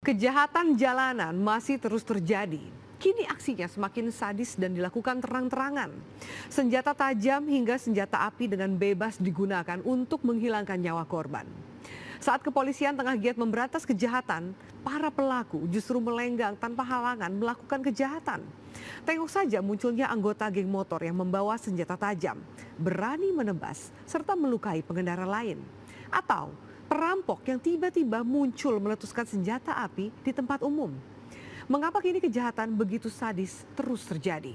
Kejahatan jalanan masih terus terjadi. Kini aksinya semakin sadis dan dilakukan terang-terangan. Senjata tajam hingga senjata api dengan bebas digunakan untuk menghilangkan nyawa korban. Saat kepolisian tengah giat memberantas kejahatan, para pelaku justru melenggang tanpa halangan melakukan kejahatan. Tengok saja munculnya anggota geng motor yang membawa senjata tajam, berani menebas serta melukai pengendara lain. Atau perampok yang tiba-tiba muncul meletuskan senjata api di tempat umum. Mengapa kini kejahatan begitu sadis terus terjadi?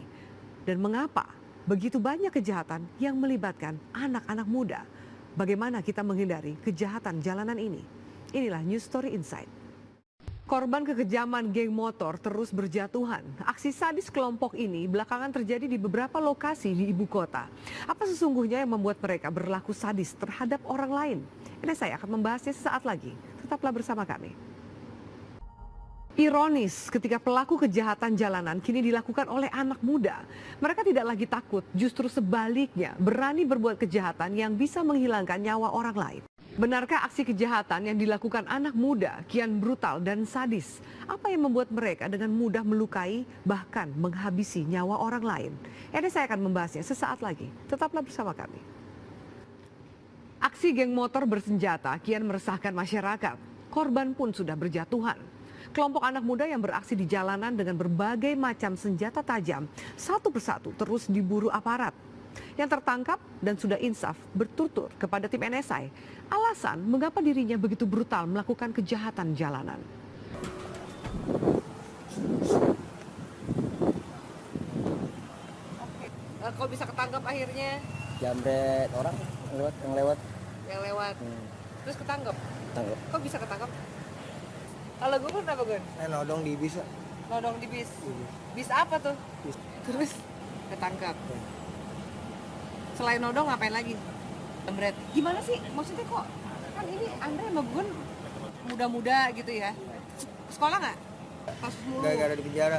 Dan mengapa begitu banyak kejahatan yang melibatkan anak-anak muda? Bagaimana kita menghindari kejahatan jalanan ini? Inilah News Story Insight. Korban kekejaman geng motor terus berjatuhan. Aksi sadis kelompok ini belakangan terjadi di beberapa lokasi di ibu kota. Apa sesungguhnya yang membuat mereka berlaku sadis terhadap orang lain? Ini saya akan membahasnya sesaat lagi. Tetaplah bersama kami. Ironis ketika pelaku kejahatan jalanan kini dilakukan oleh anak muda. Mereka tidak lagi takut, justru sebaliknya berani berbuat kejahatan yang bisa menghilangkan nyawa orang lain. Benarkah aksi kejahatan yang dilakukan anak muda kian brutal dan sadis? Apa yang membuat mereka dengan mudah melukai bahkan menghabisi nyawa orang lain? Ini saya akan membahasnya sesaat lagi. Tetaplah bersama kami. Aksi geng motor bersenjata kian meresahkan masyarakat. Korban pun sudah berjatuhan. Kelompok anak muda yang beraksi di jalanan dengan berbagai macam senjata tajam satu persatu terus diburu aparat. Yang tertangkap dan sudah insaf bertutur kepada tim NSI. Alasan mengapa dirinya begitu brutal melakukan kejahatan jalanan. Oke. Kok bisa ketangkap akhirnya? Jambret orang yang lewat. Yang lewat. Terus ketangkap? Tangkap. Kok bisa ketangkap? Kalau gue kenapa Gun? Nodong di bis. Nodong di bis. Bis apa tuh? Bis. Terus ketangkap. Selain nodong ngapain lagi? Jambret. Gimana sih? Maksudnya kok kan ini Andre sama Gun muda-muda gitu ya. Sekolah nggak? Kasus mulu. Gara-gara di penjara.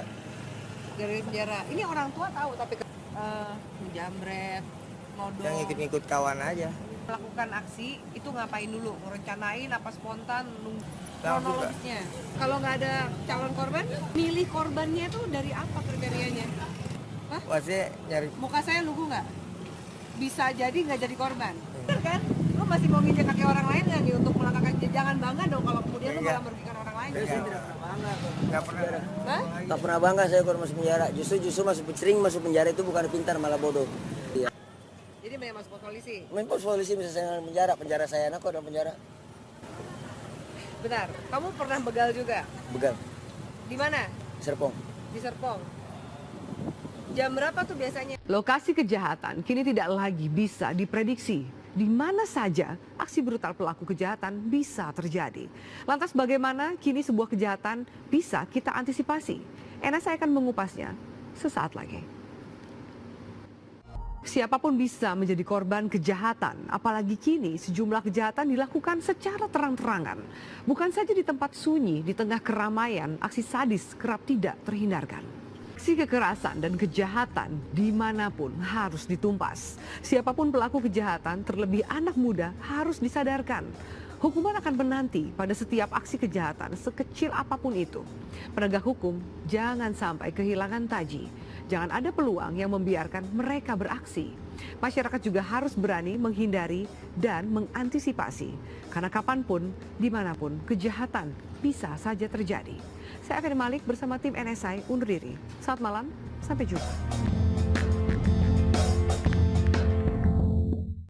Gara-gara di penjara. Ini orang tua tahu tapi jambret, nodong. Yang ikut-ikut kawan aja. Melakukan aksi itu ngapain dulu? Merencanain apa spontan? Kronologisnya. Kalau nggak ada calon korban, milih korbannya itu dari apa kriterianya? Hah? Maksudnya nyari. Muka saya lugu nggak? Bisa jadi nggak jadi korban. Bener kan? Lu masih mau nginjek kaki orang lain nggak nih untuk melakukan jangan bangga dong kalau kemudian lu malah merugikan orang lain. Saya tidak pernah bangga. Nggak pernah. Hah? Nggak pernah bangga saya kalau masuk penjara. Justru sering masuk penjara itu bukan pintar malah bodoh. Iya. Jadi banyak masuk polisi. Main polisi bisa saya penjara saya anak kok dalam penjara. Benar. Kamu pernah begal juga? Begal. Di mana? Serpong. Di Serpong. Jam berapa tuh biasanya? Lokasi kejahatan kini tidak lagi bisa diprediksi. Di mana saja aksi brutal pelaku kejahatan bisa terjadi. Lantas bagaimana kini sebuah kejahatan bisa kita antisipasi? Saya akan mengupasnya sesaat lagi. Siapapun bisa menjadi korban kejahatan, apalagi kini sejumlah kejahatan dilakukan secara terang-terangan. Bukan saja di tempat sunyi, di tengah keramaian, aksi sadis kerap tidak terhindarkan. Aksi kekerasan dan kejahatan dimanapun harus ditumpas. Siapapun pelaku kejahatan, terlebih anak muda, harus disadarkan. Hukuman akan menanti pada setiap aksi kejahatan sekecil apapun itu. Penegak hukum jangan sampai kehilangan taji. Jangan ada peluang yang membiarkan mereka beraksi. Masyarakat juga harus berani menghindari dan mengantisipasi. Karena kapanpun, dimanapun, kejahatan bisa saja terjadi. Saya Akan Malik bersama tim NSI undur diri. Selamat malam, sampai jumpa.